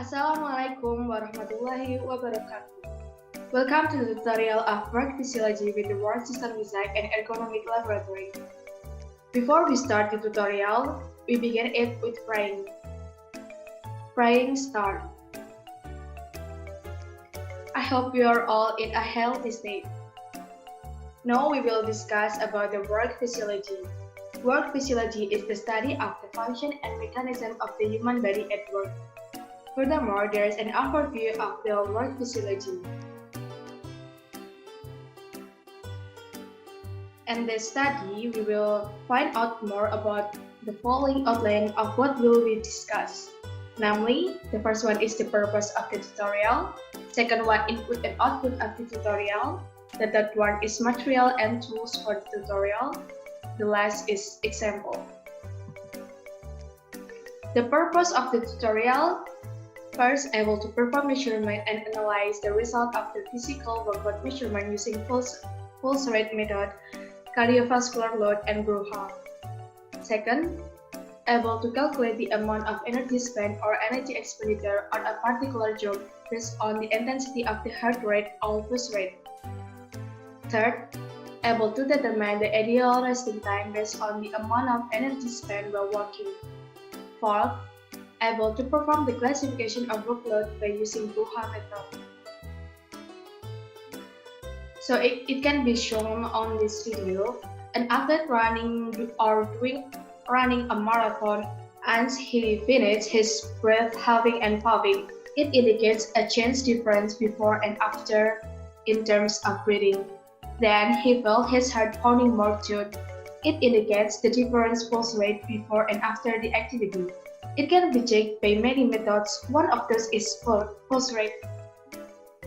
Assalamualaikum warahmatullahi wabarakatuh. Welcome to the tutorial of work physiology with the World System Design and Ergonomic Laboratory. Before we start the tutorial, we begin it with praying. Praying start. I hope you are all in a healthy state. Now we will discuss about the work physiology. Work physiology is the study of the function and mechanism of the human body at work. Furthermore, there is an overview of the work physiology. In this study, we will find out more about the following outline of what will be discussed. Namely, the first one is the purpose of the tutorial. Second one, input and output of the tutorial. The third one is material and tools for the tutorial. The last is example. The purpose of the tutorial. First, able to perform measurement and analyze the result of the physical workload measurement using pulse rate method, cardiovascular load, and Bruha. Second, able to calculate the amount of energy spent or energy expenditure on a particular job based on the intensity of the heart rate or pulse rate. Third, able to determine the ideal resting time based on the amount of energy spent while working. Fourth, able to perform the classification of workload by using Bruha method. So it can be shown on this video. An athlete running a marathon, and he finished his breath having and puffing. It indicates a change difference before and after in terms of breathing. Then he felt his heart pounding more too. It indicates the difference pulse rate before and after the activity. It can be checked by many methods. One of those is pulse rate.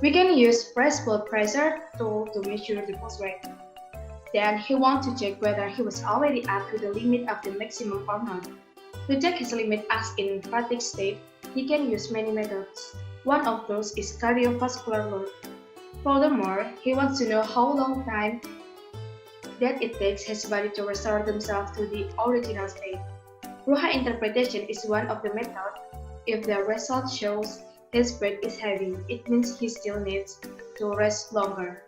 We can use breast blood pressure tool to measure the pulse rate. Then he wants to check whether he was already up to the limit of the maximum or not. To check his limit as in fatigue state, he can use many methods. One of those is cardiovascular load. Furthermore, he wants to know how long time that it takes his body to restore themselves to the original state. Bruha interpretation is one of the methods. If the result shows his breath is heavy, it means he still needs to rest longer.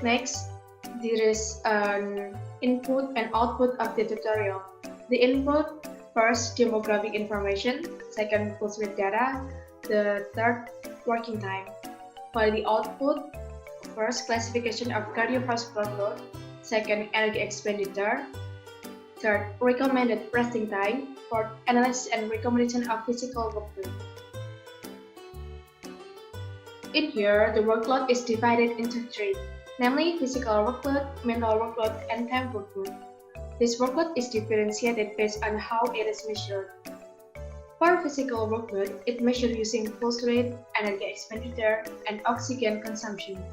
Next, there is an input and output of the tutorial. The input, first, demographic information, second, pulse rate data, the third, working time. While the output, first, classification of cardiovascular load, second, energy expenditure, third, recommended resting time, fourth, analysis and recommendation of physical workload. In here, the workload is divided into three, namely physical workload, mental workload, and time workload. This workload is differentiated based on how it is measured. For physical workload, it measured using pulse rate, energy expenditure, and oxygen consumption.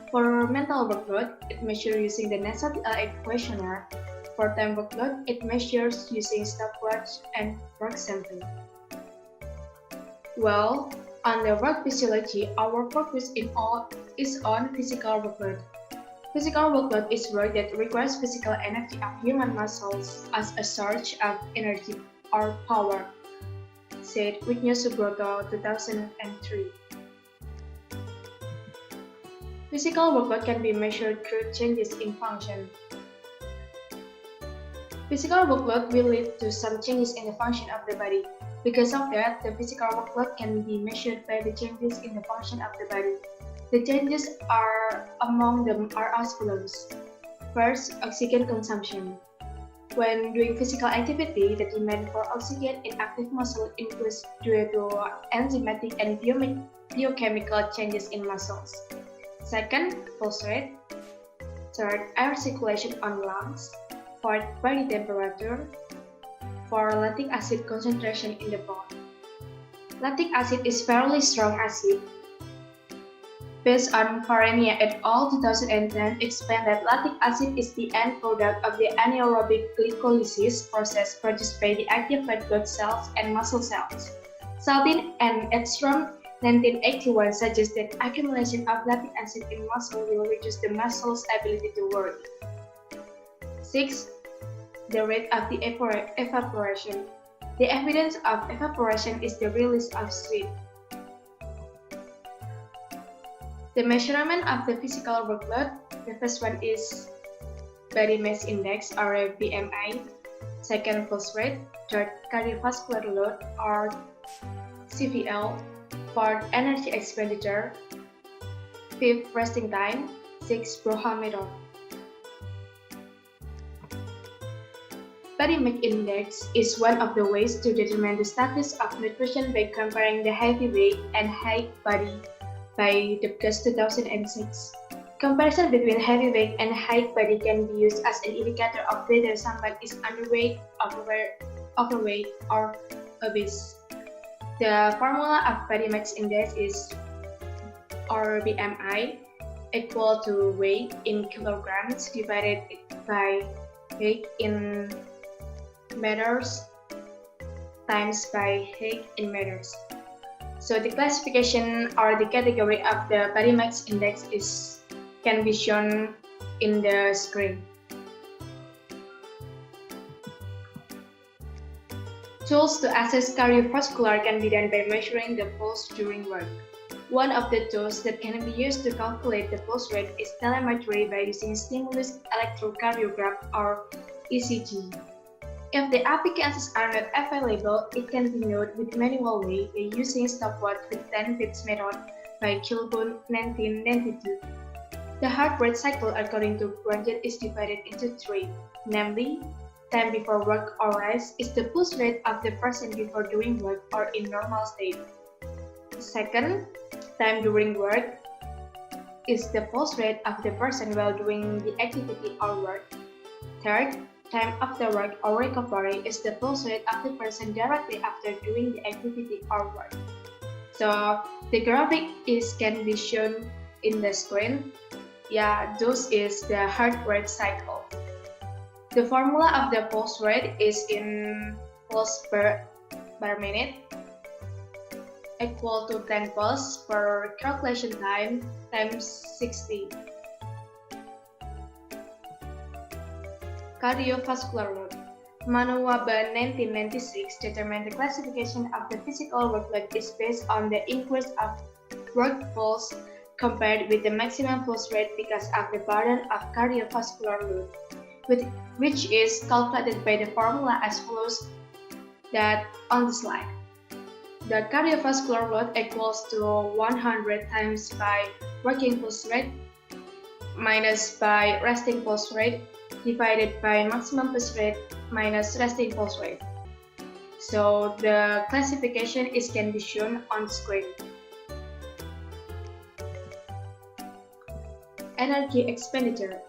For mental workload, it measures using the NASAPLA questionnaire. For time workload, it measures using stopwatch and work sampling. Well, on the work physiology, our focus is on physical workload. Physical workload is work that requires physical energy of human muscles as a source of energy or power, said Whitney Subroto, 2003. Physical workload can be measured through changes in function. Physical workload will lead to some changes in the function of the body. Because of that, the physical workload can be measured by the changes in the function of the body. The changes among them are as follows. First, oxygen consumption. When doing physical activity, the demand for oxygen in active muscle increases due to enzymatic and biochemical changes in muscles. Second, pulse rate. Third, air circulation on lungs. Fourth, body temperature. For lactic acid concentration in the bone. Lactic acid is fairly strong acid. Based on Farenia et al. 2010 explained that lactic acid is the end product of the anaerobic glycolysis process produced by the active red blood cells and muscle cells. Saltin and Edstrom 1981 suggests that accumulation of lactic acid in muscle will reduce the muscle's ability to work. 6. the rate of the evaporation. The evidence of evaporation is the release of sweat. The measurement of the physical workload, the first one is body mass index or BMI, second pulse rate, third cardiovascular load or CVL, fourth energy expenditure, fifth resting time, sixth Broha method. Body mass index is one of the ways to determine the status of nutrition by comparing the heavy weight and height body by Dubkas 2006. Comparison between heavy weight and height body can be used as an indicator of whether someone is underweight, overweight, or obese. The formula of body mass index is or BMI equal to weight in kilograms divided by height in meters times by height in meters. So the classification or the category of the body mass index can be shown in the screen. Tools to assess cardiovascular can be done by measuring the pulse during work. One of the tools that can be used to calculate the pulse rate is telemetry by using stimulus electrocardiograph or ECG. If the appliances are not available, it can be noted with manual way by using stopwatch with 10 bits method by Kilburn 1992. The heart rate cycle according to Brandon is divided into three, namely, time before work or rest is the pulse rate of the person before doing work or in normal state. Second, time during work is the pulse rate of the person while doing the activity or work. Third, time after work or recovery is the pulse rate of the person directly after doing the activity or work. So the graphic can be shown in the screen. Yeah, this is the heart rate cycle. The formula of the pulse rate is in pulse per minute equal to 10 pulse per calculation time times 60. Cardiovascular load. Manuaba 1996 determined the classification of the physical workload is based on the increase of work pulse compared with the maximum pulse rate because of the burden of cardiovascular load, which is calculated by the formula as follows that on the slide. The cardiovascular load equals to 100 times by working pulse rate minus by resting pulse rate divided by maximum pulse rate minus resting pulse rate. So the classification can be shown on screen. Energy expenditure.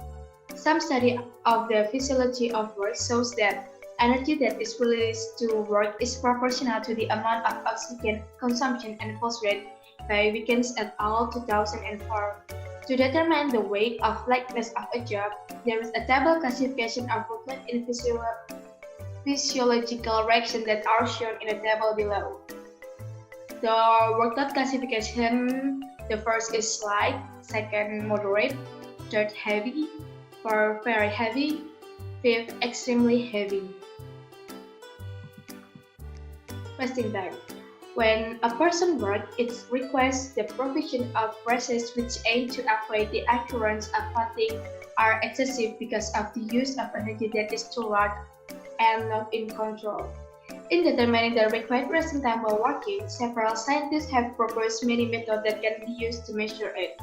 Some study of the physiology of work shows that energy that is released to work is proportional to the amount of oxygen consumption and pulse rate by Wiggins et al. 2004. To determine the weight of likeness of a job, there is a table classification of workload in physiological reaction that are shown in the table below. The workload classification, the first is light, second moderate, third heavy, fourth very heavy, fifth extremely heavy. Resting time. When a person works, it requires the provision of rests which aim to avoid the occurrence of fatigue or excessive because of the use of energy that is too large and not in control. In determining the required resting time while working, several scientists have proposed many methods that can be used to measure it.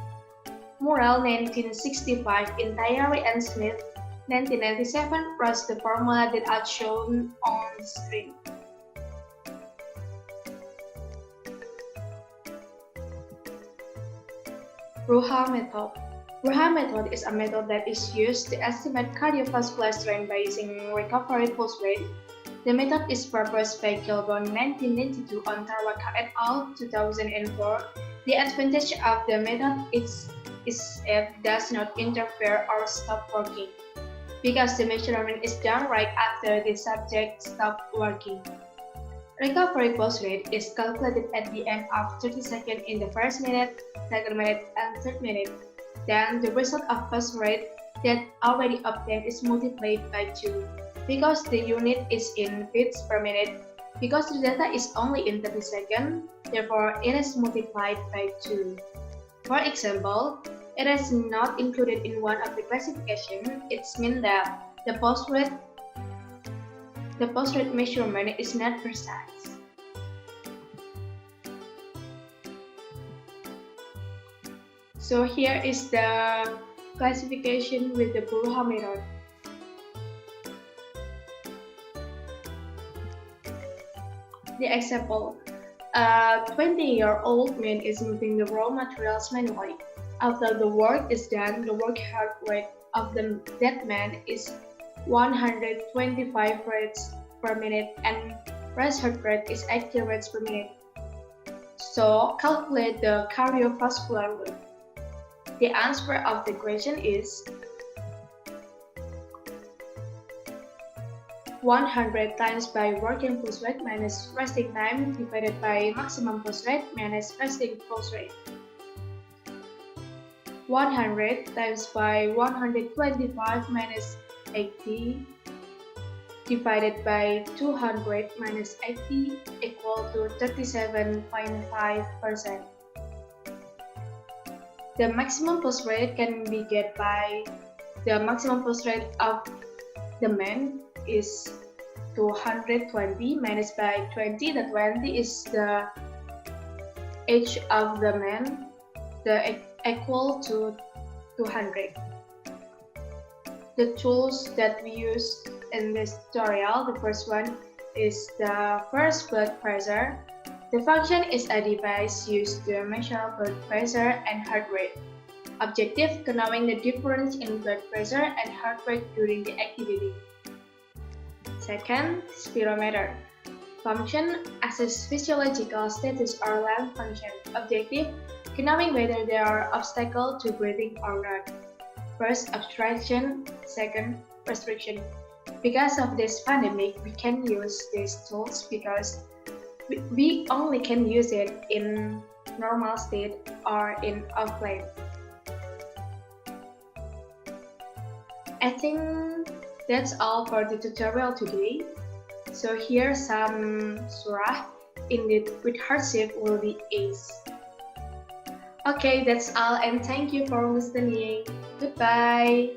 Morrell 1965 in Tyree and Smith 1997 wrote the formula that are shown on the screen. Broha method. Broha method is a method that is used to estimate cardiovascular strain by using recovery pulse rate. The method is proposed by Kilburn 1992 on Tarwaka et al. 2004. The advantage of the method is it does not interfere or stop working, because the measurement is done right after the subject stops working. Recovery pulse rate is calculated at the end of 30 seconds in the first minute, second minute, and third minute. Then the result of pulse rate that already obtained is multiplied by 2. because the unit is in beats per minute. Because the data is only in 30 seconds, therefore it is multiplied by 2. For example, it is not included in one of the classification. It means that the post rate measurement is not precise. So here is the classification with the Burha method. The example, a 20-year-old man is moving the raw materials manually. After the work is done, the work heart rate of that man is 125 rates per minute and rest heart rate is 80 rates per minute. So calculate the cardiovascular rate. The answer of the question is 100 times by working pulse rate minus resting time divided by maximum pulse rate minus resting pulse rate. 100 times by 125 minus 80 divided by 200 minus 80 equal to 37.5%. The maximum pulse rate can be get by the maximum pulse rate of the man is 220 minus by 20. The 20 is the age of the man, the equal to 200. The tools that we use in this tutorial, the first one is the first blood pressure. The function is a device used to measure blood pressure and heart rate. Objective, knowing the difference in blood pressure and heart rate during the activity. Second, spirometer. Function, assess physiological status or lung function. Objective, knowing whether there are obstacles to breathing or not. First, obstruction. Second, restriction. Because of this pandemic, we can use these tools because we only can use it in normal state or in offline. I think that's all for the tutorial today. So here's some surah. Indeed, with hardship will be ace. Okay, that's all and thank you for listening. Goodbye.